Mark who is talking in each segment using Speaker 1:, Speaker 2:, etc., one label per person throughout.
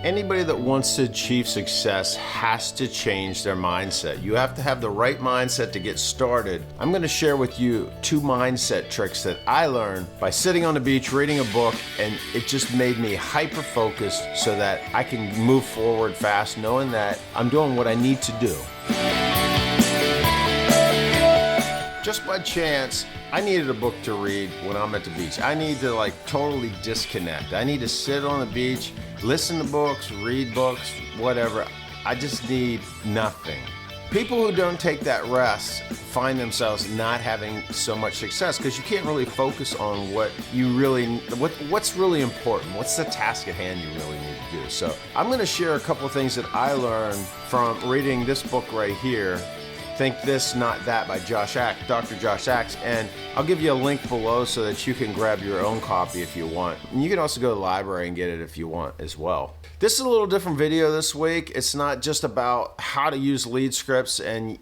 Speaker 1: Anybody that wants to achieve success has to change their mindset. You have to have the right mindset to get started. I'm going to share with you 2 mindset tricks that I learned by sitting on the beach, reading a book, and it just made me hyper-focused so that I can move forward fast, knowing that I'm doing what I need to do. Just by chance, I needed a book to read when I'm at the beach. I need to totally disconnect. I need to sit on the beach, listen to books, read books, whatever. I just need nothing. People who don't take that rest find themselves not having so much success because you can't really focus on what's really important. What's the task at hand you really need to do? So I'm going to share a couple of things that I learned from reading this book right here, Think This, Not That by Dr. Josh Axe, and I'll give you a link below so that you can grab your own copy if you want. And you can also go to the library and get it if you want as well. This is a little different video this week. It's not just about how to use LeadScripts and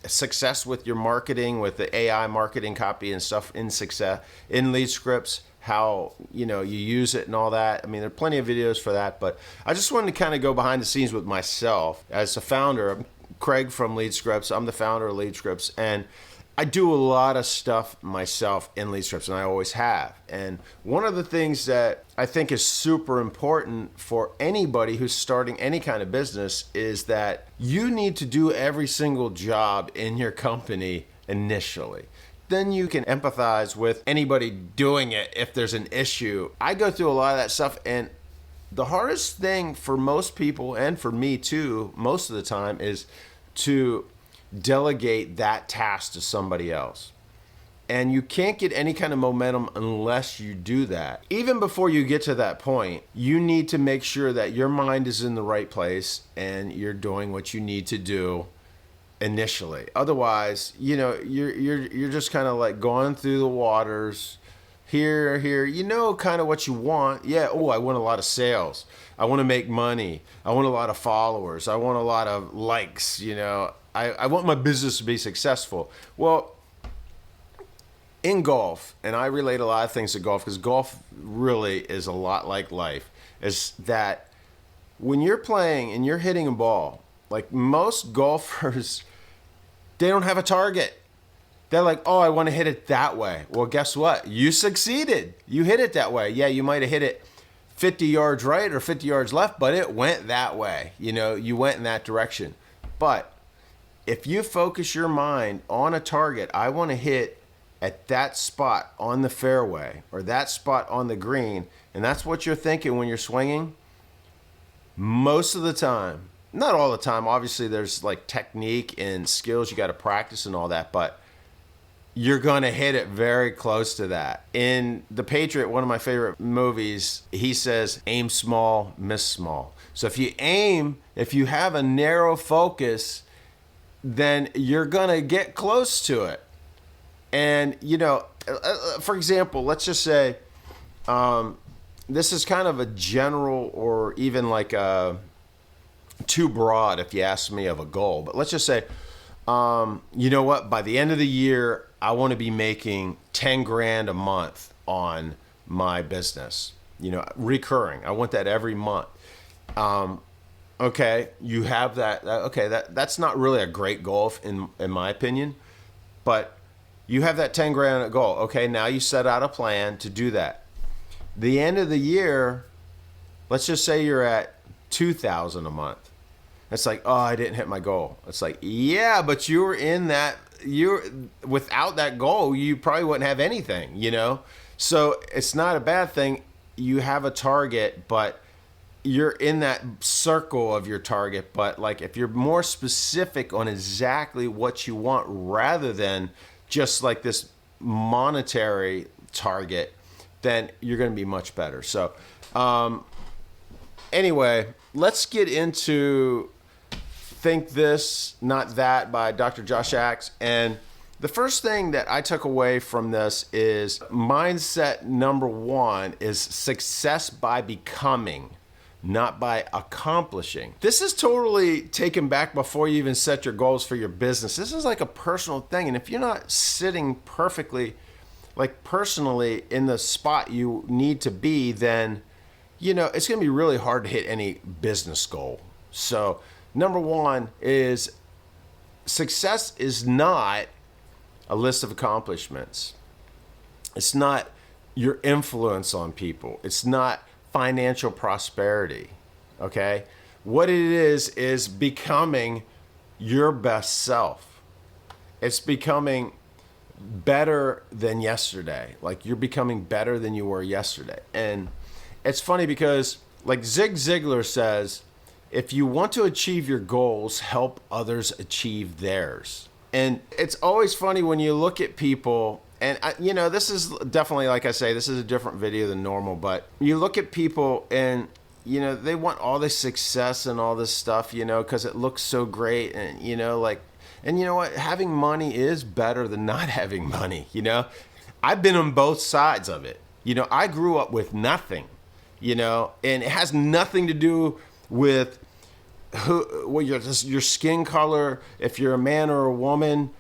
Speaker 1: success with your marketing, with the AI marketing copy and stuff in LeadScripts, how you use it and all that. I mean, there are plenty of videos for that, but I just wanted to kind of go behind the scenes with myself as a founder. Craig from LeadScripts. I'm the founder of LeadScripts, and I do a lot of stuff myself in LeadScripts, and I always have. And one of the things that I think is super important for anybody who's starting any kind of business is that you need to do every single job in your company initially. Then you can empathize with anybody doing it if there's an issue. I go through a lot of that stuff, and the hardest thing for most people, and for me too, most of the time, is to delegate that task to somebody else. And you can't get any kind of momentum unless you do that. Even before you get to that point, you need to make sure that your mind is in the right place and you're doing what you need to do initially. Otherwise, you're just kind of going through the waters. Here, kind of what you want. Yeah, I want a lot of sales. I want to make money. I want a lot of followers. I want a lot of likes, I want my business to be successful. Well, in golf, and I relate a lot of things to golf because golf really is a lot like life, is that when you're playing and you're hitting a ball, like most golfers, they don't have a target. They're like, I want to hit it that way. Well, guess what? You succeeded. You hit it that way. Yeah, you might have hit it 50 yards right or 50 yards left, but it went that way. You went in that direction. But if you focus your mind on a target, I want to hit at that spot on the fairway or that spot on the green, and that's what you're thinking when you're swinging, most of the time, not all the time, obviously there's technique and skills you got to practice and all that, but you're going to hit it very close to that. In The Patriot, one of my favorite movies, he says, aim small, miss small. So if you have a narrow focus, then you're going to get close to it. And, for example, let's just say, this is kind of a general or even too broad if you ask me of a goal. But let's just say, by the end of the year, I want to be making 10 grand a month on my business, recurring. I want that every month. Okay, you have that. Okay, that's not really a great goal in my opinion, but you have that 10 grand goal. Okay, now you set out a plan to do that. The end of the year, let's just say you're at 2,000 a month. It's I didn't hit my goal. It's yeah, but you were in that. Without that goal, you probably wouldn't have anything, So it's not a bad thing. You have a target, but you're in that circle of your target. But if you're more specific on exactly what you want rather than just this monetary target, then you're going to be much better. So anyway, let's get into Think This, Not That by Dr. Josh Axe. And the first thing that I took away from this is mindset number 1 is success by becoming, not by accomplishing. This is totally taken back before you even set your goals for your business. This is a personal thing. And if you're not sitting perfectly, personally in the spot you need to be, then it's going to be really hard to hit any business goal. So number one is success is not a list of accomplishments. It's not your influence on people. It's not financial prosperity, okay? What it is becoming your best self. It's becoming better than yesterday. Like you're becoming better than you were yesterday. And it's funny because like Zig Ziglar says, if you want to achieve your goals, help others achieve theirs. And it's always funny when you look at people, and this is definitely, like I say, this is a different video than normal, but you look at people and, they want all this success and all this stuff, because it looks so great. And, and you know what? Having money is better than not having money, I've been on both sides of it. I grew up with nothing, and it has nothing to do with your skin color, if you're a man or a woman,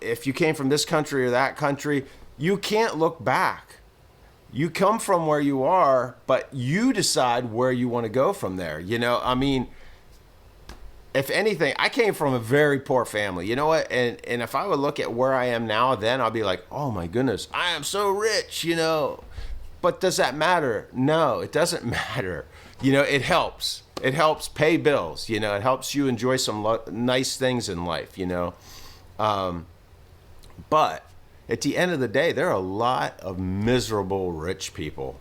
Speaker 1: if you came from this country or that country. You can't look back. You come from where you are, but you decide where you want to go from there. If anything, I came from a very poor family. You know what? And if I would look at where I am now, then I'll be like, oh my goodness, I am so rich, But does that matter? No, it doesn't matter. It helps. It helps pay bills. It helps you enjoy some nice things in life, But at the end of the day, there are a lot of miserable rich people.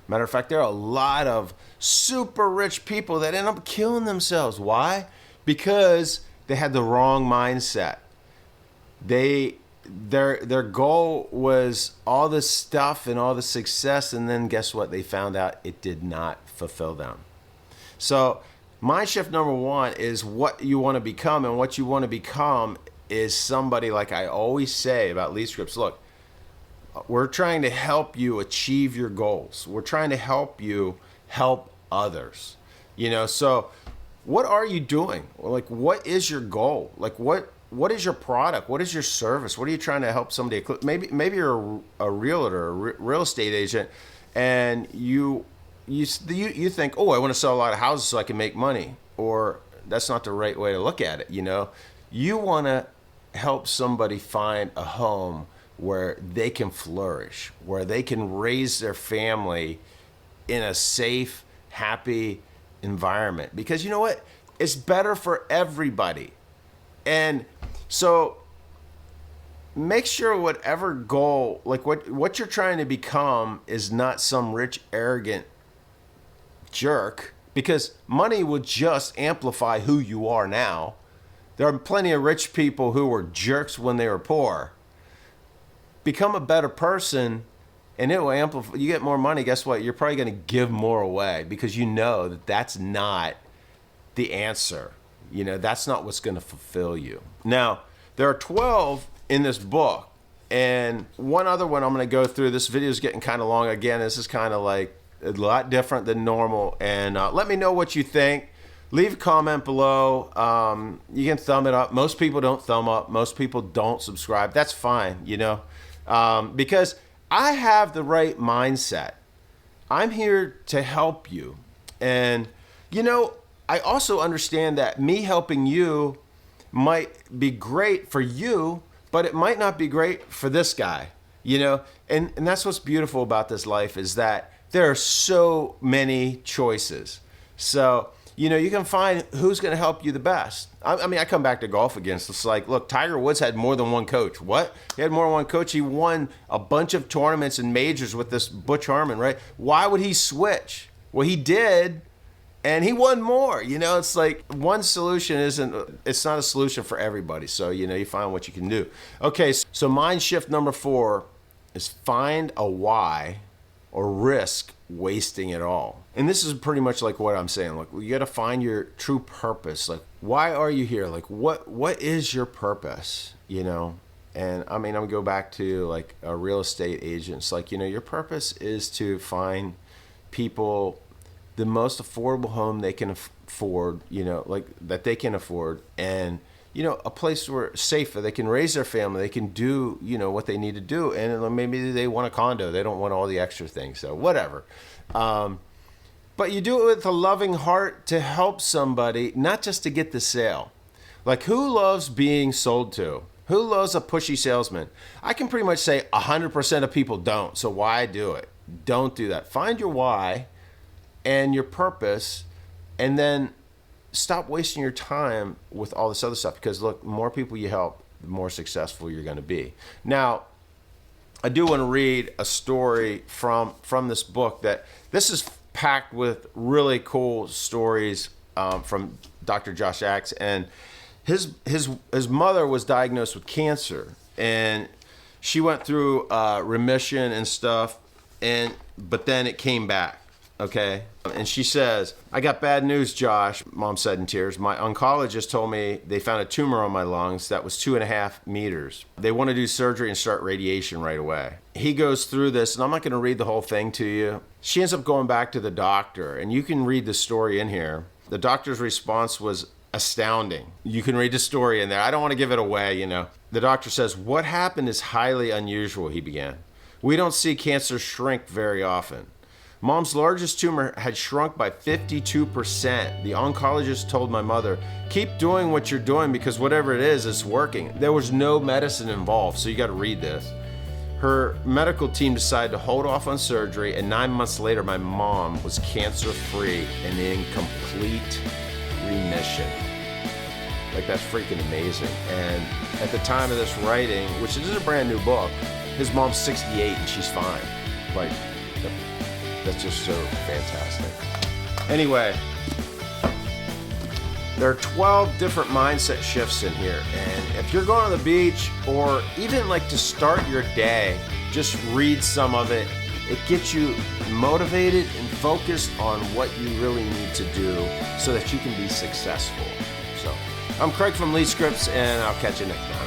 Speaker 1: Matter of fact, there are a lot of super rich people that end up killing themselves. Why? Because they had the wrong mindset. Their goal was all this stuff and all the success, and then guess what? They found out it did not fulfill them. So mind shift number one is what you want to become, and what you want to become is somebody, like I always say about LeadScripts, look, we're trying to help you achieve your goals. We're trying to help you help others. So what are you doing? Like, what is your goal? Like, what is your product? What is your service? What are you trying to help somebody? Maybe you're a realtor, a real estate agent, and you think, oh, I want to sell a lot of houses so I can make money. Or that's not the right way to look at it. You want to help somebody find a home where they can flourish, where they can raise their family in a safe, happy environment. Because you know what? It's better for everybody. And so make sure whatever goal, like what you're trying to become is not some rich, arrogant jerk, because money will just amplify who you are now. There are plenty of rich people who were jerks when they were poor. Become a better person, and it will amplify. You get more money, guess what? You're probably going to give more away, because you know that that's not the answer. That's not what's going to fulfill you. Now, there are 12 in this book, and one other one I'm going to go through. This video is getting kind of long. Again, this is kind of like a lot different than normal, and let me know what you think. Leave a comment below. You can thumb it up. Most people don't thumb up. Most people don't subscribe. That's fine, because I have the right mindset. I'm here to help you. And, I also understand that me helping you might be great for you, but it might not be great for this guy, and that's what's beautiful about this life, is that there are so many choices. So, you can find who's going to help you the best. I come back to golf again. So it's like, look, Tiger Woods had more than one coach. What? He had more than one coach. He won a bunch of tournaments and majors with this Butch Harmon, right? Why would he switch? Well, he did, and he won more. It's like one solution it's not a solution for everybody. So, you find what you can do. Okay, so mind shift number 4 is find a why or risk wasting it all. And this is pretty much like what I'm saying. Like, you got to find your true purpose. Like, why are you here? Like, what is your purpose? And I'm gonna go back to like a real estate agent. It's like, your purpose is to find people the most affordable home they can afford, like that they can afford, and a place where safe, they can raise their family, they can do, what they need to do. And maybe they want a condo. They don't want all the extra things. So whatever. But you do it with a loving heart to help somebody, not just to get the sale. Like, who loves being sold to? Who loves a pushy salesman? I can pretty much say 100% of people don't, so why do it? Don't do that. Find your why and your purpose, and then stop wasting your time with all this other stuff, because look, the more people you help, the more successful you're going to be. Now, I do want to read a story from this book. This is packed with really cool stories from Dr. Josh Axe, and his mother was diagnosed with cancer, and she went through remission and stuff, but then it came back. Okay. And she says, "I got bad news, Josh," Mom said in tears. "My oncologist told me they found a tumor on my lungs that was 2.5 meters. They want to do surgery and start radiation right away." He goes through this, and I'm not going to read the whole thing to you. She ends up going back to the doctor, and you can read the story in here. The doctor's response was astounding. You can read the story in there. I don't want to give it away, you know. The doctor says, "What happened is highly unusual," he began. "We don't see cancer shrink very often. Mom's largest tumor had shrunk by 52%. The oncologist told my mother, 'Keep doing what you're doing because whatever it is, it's working.' There was no medicine involved," so you got to read this. "Her medical team decided to hold off on surgery, and 9 months later, my mom was cancer-free and in complete remission." Like, that's freaking amazing. And at the time of this writing, which is a brand new book, his mom's 68 and she's fine. Like, that's just so fantastic. Anyway, there are 12 different mindset shifts in here. And if you're going to the beach, or even like to start your day, just read some of it. It gets you motivated and focused on what you really need to do so that you can be successful. So, I'm Craig from LeadScripts, and I'll catch you next time.